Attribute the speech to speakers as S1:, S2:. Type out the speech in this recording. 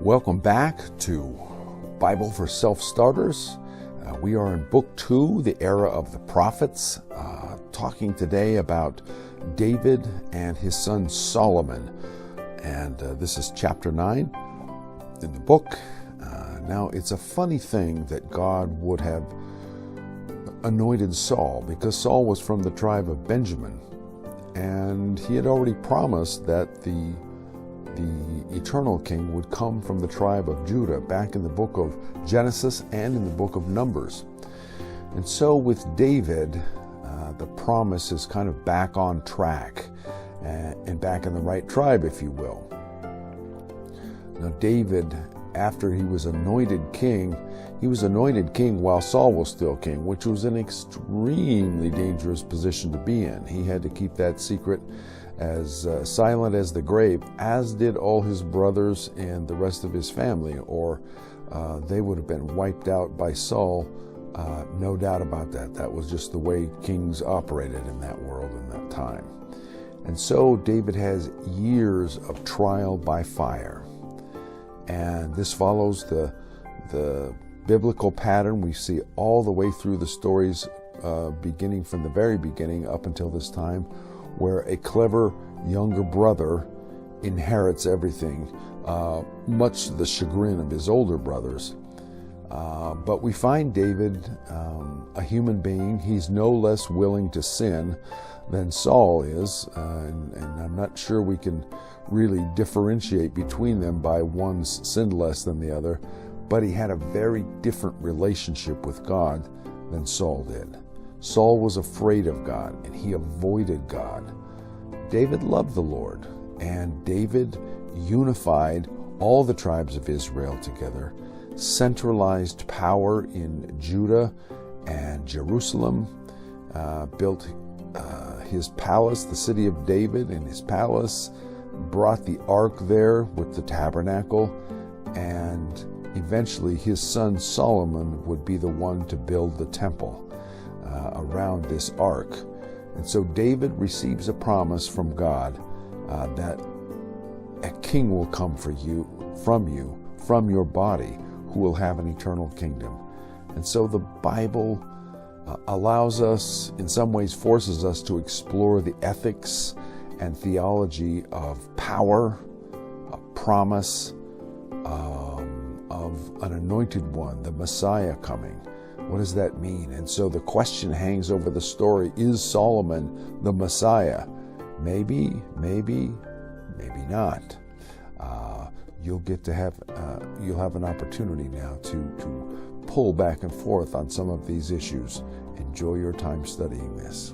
S1: Welcome back to Bible for Self-Starters. We are in Book 2, the era of the prophets, talking today about David and his son Solomon. And this is chapter 9 in the book. Now, it's a funny thing that God would have anointed Saul, because Saul was from the tribe of Benjamin, and he had already promised that the eternal king would come from the tribe of Judah, back in the book of Genesis and in the book of Numbers. And so with David, the promise is kind of back on track and back in the right tribe, if you will. Now David, after he was anointed king while Saul was still king, which was an extremely dangerous position to be in. He had to keep that secret as silent as the grave, as did all his brothers and the rest of his family, or they would have been wiped out by Saul. No doubt about that. That was just the way kings operated in that world in that time. And so David has years of trial by fire. And this follows the biblical pattern we see all the way through the stories, beginning from the very beginning up until this time, where a clever younger brother inherits everything, much to the chagrin of his older brothers. But we find David a human being. He's no less willing to sin than Saul is, and I'm not sure we can really differentiate between them by one's sinned less than the other, but he had a very different relationship with God than Saul did. Saul was afraid of God, and he avoided God. David loved the Lord, and David unified all the tribes of Israel together, centralized power in Judah and Jerusalem, built his palace, the city of David, and his palace, brought the ark there with the tabernacle, and eventually his son Solomon would be the one to build the temple around this ark. And so David receives a promise from God that a king will come from your body, who will have an eternal kingdom. And so the Bible allows us, in some ways forces us to explore the ethics and theology of power, a promise of an anointed one, the Messiah coming. What does that mean? And so the question hangs over the story: is Solomon the Messiah? Maybe, maybe, maybe not. You'll have an opportunity now to pull back and forth on some of these issues. Enjoy your time studying this.